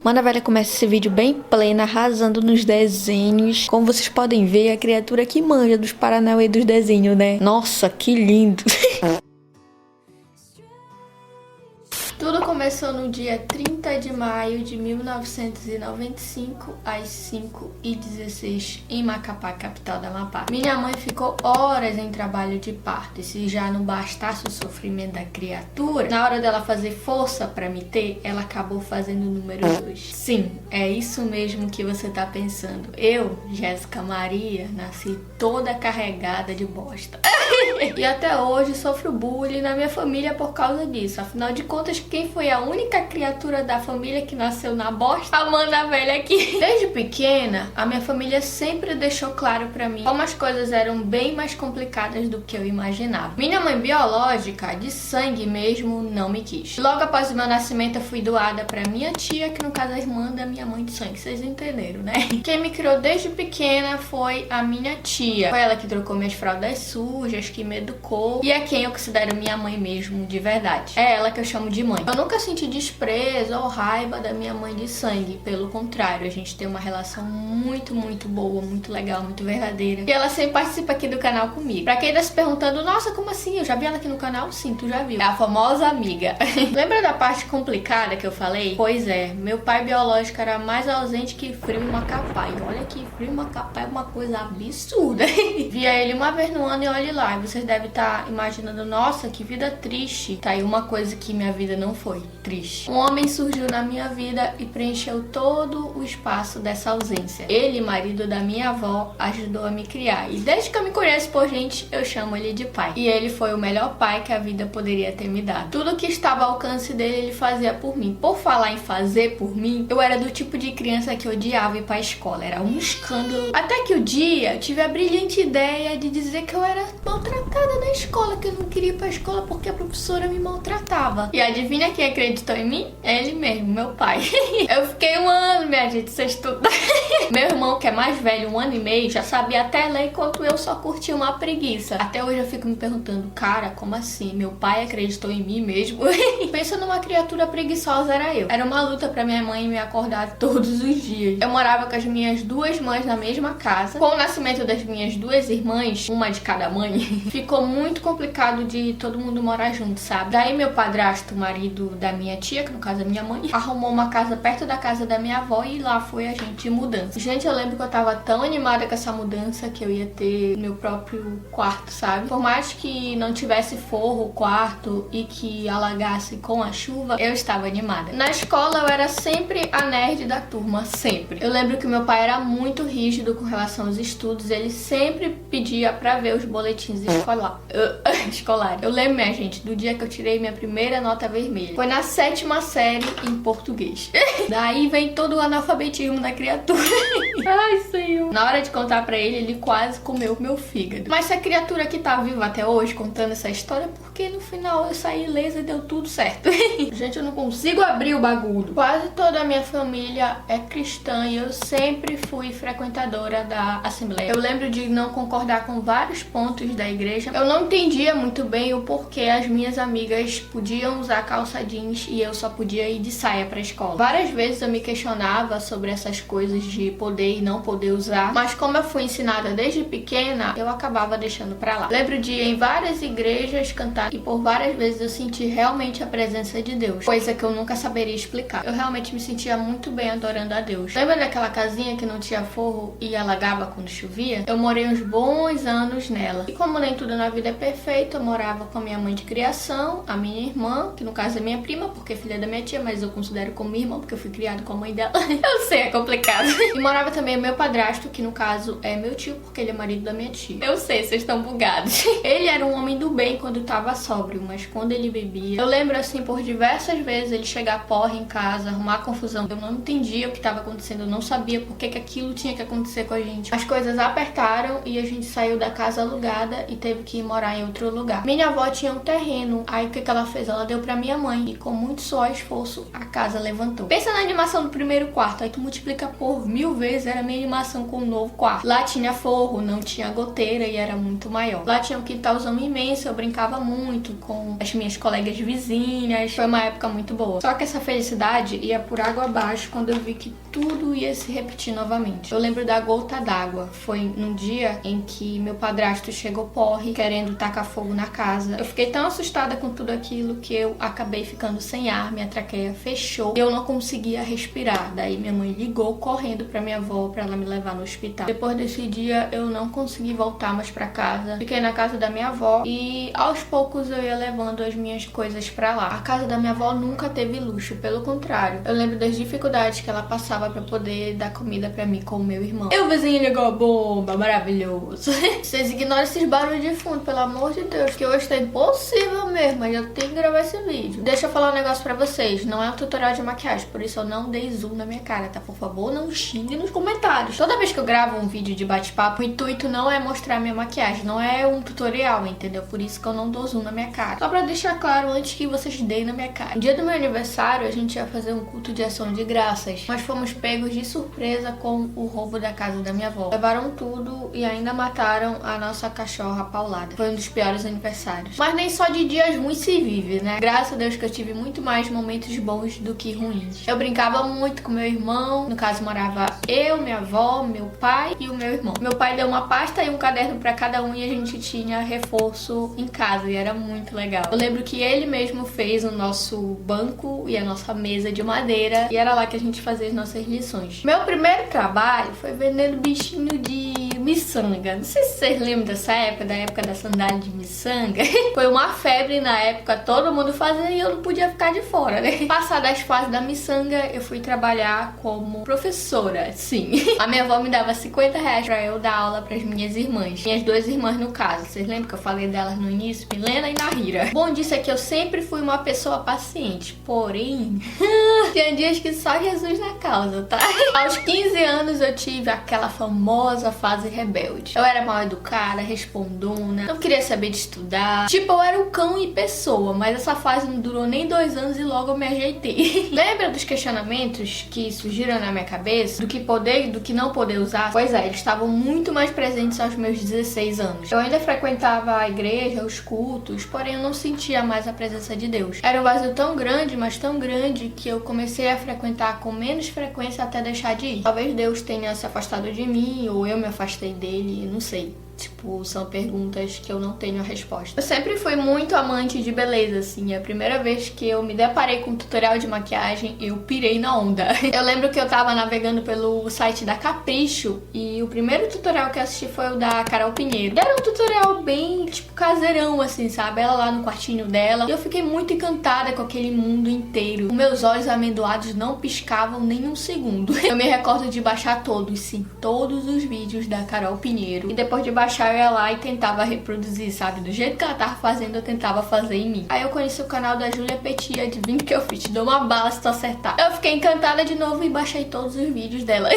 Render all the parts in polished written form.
Mano, a velha começa esse vídeo bem plena, arrasando nos desenhos. Como vocês podem ver, a criatura que manja dos Paranauê dos desenhos, né? Nossa, que lindo! Tudo começou no dia 30 de maio de 1995, às 5h16, em Macapá, capital do Amapá. Minha mãe ficou horas em trabalho de parto, e se já não bastasse o sofrimento da criatura, na hora dela fazer força pra me ter, ela acabou fazendo o número 2. Sim, é isso mesmo que você tá pensando. Eu, Jéssica Maria, nasci toda carregada de bosta. E até hoje sofro bullying na minha família por causa disso. Afinal de contas, quem foi a única criatura da família que nasceu na bosta? A Amanda velha aqui. Desde pequena, a minha família sempre deixou claro pra mim como as coisas eram bem mais complicadas do que eu imaginava. Minha mãe biológica, de sangue mesmo, não me quis. Logo após o meu nascimento, eu fui doada pra minha tia, que no caso é a irmã da minha mãe de sangue. Vocês entenderam, né? Quem me criou desde pequena foi a minha tia. Foi ela que trocou minhas fraldas sujas, que me educou, e é quem eu considero minha mãe mesmo, de verdade. É ela que eu chamo de mãe. Eu nunca senti desprezo ou raiva da minha mãe de sangue, pelo contrário, a gente tem uma relação muito boa, muito legal, muito verdadeira. E ela sempre participa aqui do canal comigo. Pra quem tá se perguntando, nossa, como assim? Eu já vi ela aqui no canal? Sim, tu já viu. É a famosa amiga. Lembra da parte complicada que eu falei? Pois é, meu pai biológico era mais ausente que frio em Macapá. E olha que frio em Macapá é uma coisa absurda. Via ele uma vez no ano e olhe lá. E vocês devem estar imaginando, nossa, que vida triste. Tá aí uma coisa que minha vida não foi triste. Um homem surgiu na minha vida e preencheu todo o espaço dessa ausência. Ele, marido da minha avó, ajudou a me criar. E desde que eu me conheço por gente, eu chamo ele de pai. E ele foi o melhor pai que a vida poderia ter me dado. Tudo que estava ao alcance dele, ele fazia por mim. Por falar em fazer por mim, eu era do tipo de criança que odiava ir pra escola. Era um escândalo. Até que o dia eu tive a brilhante ideia de dizer que eu era maltratada na escola, que eu não queria ir pra escola porque a professora me maltratava. E adivinha quem acreditou em mim? Ele mesmo, meu pai. Eu fiquei um ano, minha gente, vocês tudo. Meu irmão, que é mais velho, 1 ano e meio, já sabia até ler, enquanto eu só curtia uma preguiça. Até hoje eu fico me perguntando, cara, como assim? Meu pai acreditou em mim mesmo? Pensa numa criatura preguiçosa, era eu. Era uma luta pra minha mãe me acordar todos os dias. Eu morava com as minhas 2 mães na mesma casa. Com o nascimento das minhas 2 irmãs, uma de cada mãe, ficou muito complicado de todo mundo morar junto, sabe? Daí meu padrasto, marido da minha tia, que no caso é minha mãe, arrumou uma casa perto da casa da minha avó e lá foi a gente de mudança. Gente, eu lembro que eu tava tão animada com essa mudança que eu ia ter meu próprio quarto, sabe? Por mais que não tivesse forro o quarto e que alagasse com a chuva, eu estava animada. Na escola eu era sempre a nerd da turma, sempre. Eu lembro que meu pai era muito rígido com relação aos estudos, ele sempre pedia pra ver os boletins escolares. Eu lembro, minha gente, do dia que eu tirei minha primeira nota vermelha. Foi na 7ª série em português. Daí vem todo o analfabetismo da criatura. Ai, Senhor. Na hora de contar pra ele, ele quase comeu meu fígado. Mas se a criatura aqui tá viva até hoje contando essa história, porque no final eu saí ilesa e deu tudo certo. Gente, eu não consigo abrir o bagulho. Quase toda a minha família é cristã e eu sempre fui frequentadora da Assembleia. Eu lembro de não concordar com vários pontos da igreja. Eu não entendia muito bem o porquê as minhas amigas podiam usar calça jeans e eu só podia ir de saia pra escola. Várias vezes eu me questionava sobre essas coisas de poder e não poder usar, mas como eu fui ensinada desde pequena, eu acabava deixando pra lá. Lembro de ir em várias igrejas cantar e por várias vezes eu senti realmente a presença de Deus, coisa que eu nunca saberia explicar. Eu realmente me sentia muito bem adorando a Deus. Lembra daquela casinha que não tinha forro e alagava quando chovia? Eu morei uns bons anos nela. E como nem tudo na vida é perfeito, eu morava com a minha mãe de criação, a minha irmã, que no caso é minha prima, porque é filha da minha tia, mas eu considero como minha irmã, porque eu fui criado com a mãe dela. Eu sei, é complicado. E morava também o meu padrasto, que no caso é meu tio, porque ele é marido da minha tia. Eu sei, vocês estão bugados. Ele era um homem do bem quando tava sóbrio, mas quando ele bebia... Eu lembro, assim, por diversas vezes ele chegar porra em casa, arrumar confusão. Eu não entendia o que tava acontecendo, eu não sabia por que aquilo tinha que acontecer com a gente. As coisas apertaram e a gente saiu da casa alugada e teve que ir morar em outro lugar. Minha avó tinha um terreno, aí o que ela fez? Ela deu pra minha mãe e com muito suor e esforço a casa levantou. Pensa Pensa na animação do primeiro quarto, aí tu multiplica por 1000 vezes, era a minha animação com o novo quarto. Lá tinha forro, não tinha goteira e era muito maior. Lá tinha um quintalzão imenso, eu brincava muito com as minhas colegas vizinhas. Foi uma época muito boa. Só que essa felicidade ia por água abaixo quando eu vi que tudo ia se repetir novamente. Eu lembro da gota d'água. Foi num dia em que meu padrasto chegou porre, querendo tacar fogo na casa. Eu fiquei tão assustada com tudo aquilo que eu acabei ficando sem ar, minha traqueia fechou e eu não conseguia respirar. Daí minha mãe ligou correndo pra minha avó pra ela me levar no hospital. Depois desse dia eu não consegui voltar mais pra casa. Fiquei na casa da minha avó e aos poucos eu ia levando as minhas coisas pra lá. A casa da minha avó nunca teve luxo, pelo contrário. Eu lembro das dificuldades que ela passava pra poder dar comida pra mim com o meu irmão. E o vizinho ligou a bomba, maravilhoso. Vocês ignoram esses barulhos de fundo, pelo amor de Deus, que hoje tá impossível mesmo, mas eu tenho que gravar esse vídeo. Deixa eu falar um negócio pra vocês, não é um tutorial de maquiagem, por isso eu não dei zoom na minha cara, tá? Por favor, não xingue nos comentários. Toda vez que eu gravo um vídeo de bate-papo, o intuito não é mostrar minha maquiagem, não é um tutorial, entendeu? Por isso que eu não dou zoom na minha cara. Só pra deixar claro antes que vocês deem na minha cara. No dia do meu aniversário, a gente ia fazer um culto de ação de graças, mas fomos pegos de surpresa com o roubo da casa da minha avó. Levaram tudo e ainda mataram a nossa cachorra Paulada. Foi um dos piores aniversários. Mas nem só de dias ruins se vive, né? Graças a Deus que eu tive muito mais momentos bons do que ruins. Eu brincava muito com meu irmão. No caso, morava eu, minha avó, meu pai e o meu irmão. Meu pai deu uma pasta e um caderno pra cada um e a gente tinha reforço em casa e era muito legal. Eu lembro que ele mesmo fez o nosso banco e a nossa mesa de madeira e era lá que a gente fazia as nossas lições. Meu primeiro trabalho foi vendendo bichinho de miçanga. Não sei se vocês lembram dessa época, da época da sandália de miçanga. Foi uma febre na época, todo mundo fazia e eu não podia ficar de fora, né? Passadas as fases da miçanga, eu fui trabalhar como professora, sim. A minha avó me dava 50 reais pra eu dar aula pras minhas irmãs. Minhas duas irmãs, no caso. Vocês lembram que eu falei delas no início? Milena e Nahira. Bom disso é que eu sempre fui uma pessoa paciente, porém... tinha dias que só Jesus na causa, tá? Aos 15 anos eu tive aquela famosa fase rebelde. Eu era mal educada, respondona, não queria saber de estudar. Tipo, eu era um cão e pessoa, mas essa fase não durou nem 2 anos e logo eu me ajeitei. Lembra dos questionamentos que surgiram na minha cabeça? Do que poder e do que não poder usar? Pois é, eles estavam muito mais presentes aos meus 16 anos. Eu ainda frequentava a igreja, os cultos, porém eu não sentia mais a presença de Deus. Era um vazio tão grande, mas tão grande, que eu comecei a frequentar com menos frequência até deixar de ir. Talvez Deus tenha se afastado de mim, ou eu me afastei dele, não sei. Tipo, são perguntas que eu não tenho a resposta. Eu sempre fui muito amante de beleza, assim. A primeira vez que eu me deparei com um tutorial de maquiagem, eu pirei na onda. Eu lembro que eu tava navegando pelo site da Capricho e o primeiro tutorial que eu assisti foi o da Carol Pinheiro. Era um tutorial bem, tipo, caseirão, assim, sabe? Ela lá no quartinho dela. E eu fiquei muito encantada com aquele mundo inteiro. Os meus olhos amendoados não piscavam nem um segundo. Eu me recordo de baixar todos, sim, todos os vídeos da Carol Pinheiro. E depois de baixar, eu ia lá e tentava reproduzir, sabe? Do jeito que ela tava fazendo, eu tentava fazer em mim. Aí eu conheci o canal da Júlia Petit, adivinha o que eu fiz? Te dou uma bala se tu acertar. Eu fiquei encantada de novo e baixei todos os vídeos dela.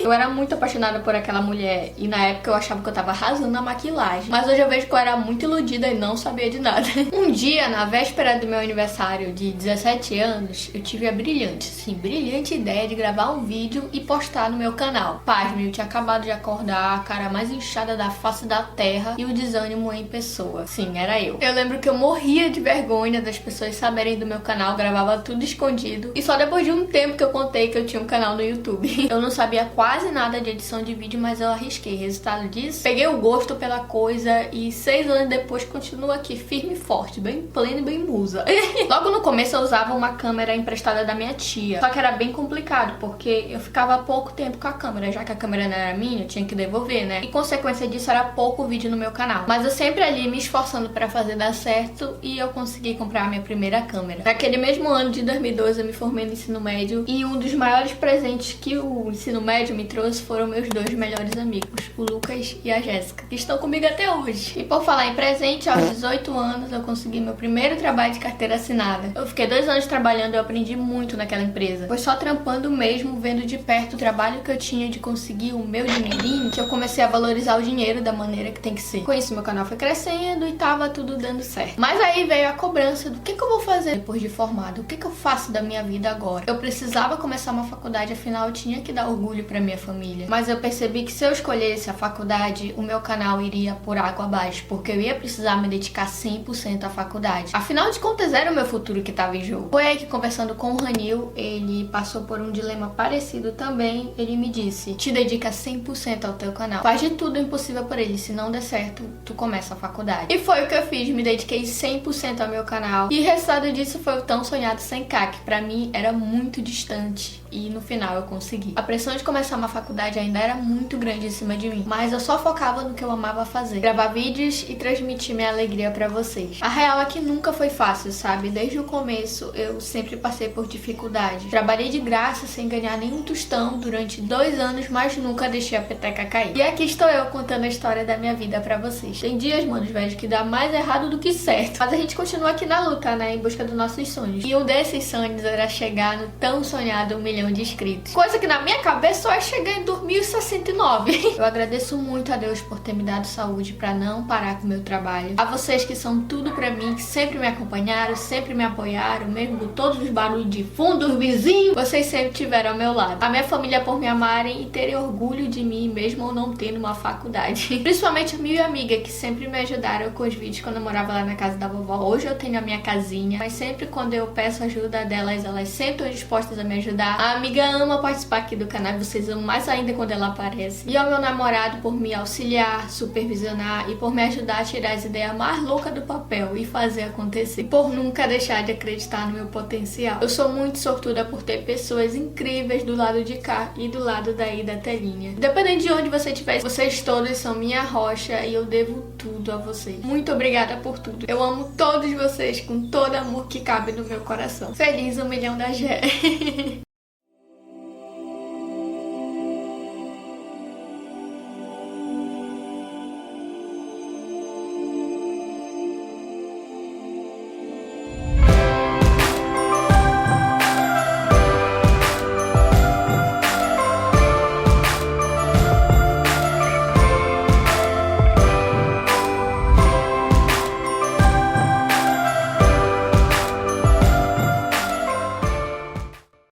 Eu era muito apaixonada por aquela mulher e na época eu achava que eu tava arrasando na maquilagem. Mas hoje eu vejo que eu era muito iludida e não sabia de nada. Um dia, na véspera do meu aniversário de 17 anos, eu tive a brilhante, sim, brilhante ideia de gravar um vídeo e postar no meu canal. Pasme, eu tinha acabado de acordar, a cara mais inchada da face da terra e o desânimo em pessoa. Sim, era eu. Eu lembro que eu morria de vergonha das pessoas saberem do meu canal, gravava tudo escondido. E só depois de um tempo que eu contei que eu tinha um canal no YouTube. Eu não sabia quase nada de edição de vídeo, mas eu arrisquei. Resultado disso, peguei o gosto pela coisa e 6 anos depois continuo aqui, firme e forte, bem plena e bem musa. Logo no começo eu usava uma câmera emprestada da minha tia. Só que era bem complicado, porque eu ficava pouco tempo com a câmera. Já que a câmera não era minha, eu tinha que devolver, né? E consequência disso era pouco vídeo no meu canal. Mas eu sempre ali me esforçando pra fazer dar certo e eu consegui comprar a minha primeira câmera. Naquele mesmo ano de 2012 eu me formei no ensino médio e um dos maiores presentes que o ensino médio me trouxe foram meus 2 melhores amigos, o Lucas e a Jéssica, que estão comigo até hoje. E por falar em presente, aos 18 anos eu consegui meu primeiro trabalho de carteira assinada. Eu fiquei 2 anos trabalhando e eu aprendi muito naquela empresa. Foi só trampando mesmo, vendo de perto o trabalho que eu tinha de conseguir o meu dinheirinho, que eu comecei a valorizar o dinheiro da maneira que tem que ser. Com isso, meu canal foi crescendo e tava tudo dando certo. Mas aí veio a cobrança do que eu vou fazer depois de formado, o que eu faço da minha vida agora. Eu precisava começar uma faculdade, afinal eu tinha que dar orgulho pra minha família. Mas eu percebi que se eu escolhesse a faculdade, o meu canal iria por água abaixo, porque eu ia precisar me dedicar 100% à faculdade. Afinal de contas, era o meu futuro que tava em jogo. Foi aí que, conversando com o Ranil, ele passou por um dilema parecido também. Ele me disse: te dedica 100% ao teu canal, faz de tudo impossível por ele, se não der certo, tu começa a faculdade. E foi o que eu fiz, me dediquei 100% ao meu canal, e o resultado disso foi o tão sonhado 100k, que pra mim era muito distante, e no final eu consegui. A pressão de começar uma faculdade ainda era muito grande em cima de mim, mas eu só focava no que eu amava fazer: gravar vídeos e transmitir minha alegria pra vocês. A real é que nunca foi fácil, sabe? Desde o começo eu sempre passei por dificuldades. Trabalhei de graça sem ganhar nenhum tostão durante 2 anos, mas nunca deixei a peteca cair. E aqui estou eu contando a história da minha vida pra vocês. Tem dias, manos velhos, que dá mais errado do que certo, mas a gente continua aqui na luta, né? Em busca dos nossos sonhos. E um desses sonhos era chegar no tão sonhado 1 milhão de inscritos. Coisa que na minha cabeça só é chegar em 2069. Eu agradeço muito a Deus por ter me dado saúde pra não parar com o meu trabalho. A vocês que são tudo pra mim, que sempre me acompanharam, sempre me apoiaram, mesmo com todos os barulhos de fundo, os vizinhos, vocês sempre estiveram ao meu lado. A minha família por me amarem e terem orgulho de mim, mesmo eu não tendo uma faculdade. Principalmente a minha amiga, que sempre me ajudaram com os vídeos quando eu morava lá na casa da vovó. Hoje eu tenho a minha casinha, mas sempre quando eu peço ajuda delas, elas sempre estão dispostas a me ajudar. A amiga ama participar aqui do canal, vocês amam mais ainda quando ela aparece. E ao meu namorado por me auxiliar, supervisionar e por me ajudar a tirar as ideias mais loucas do papel e fazer acontecer. E por nunca deixar de acreditar no meu potencial. Eu sou muito sortuda por ter pessoas incríveis do lado de cá e do lado daí da telinha. Independente de onde você estiver, vocês todos são minha rocha e eu devo tudo a vocês. Muito obrigada por tudo. Eu amo todos vocês com todo amor que cabe no meu coração. Feliz 1 milhão da Gé.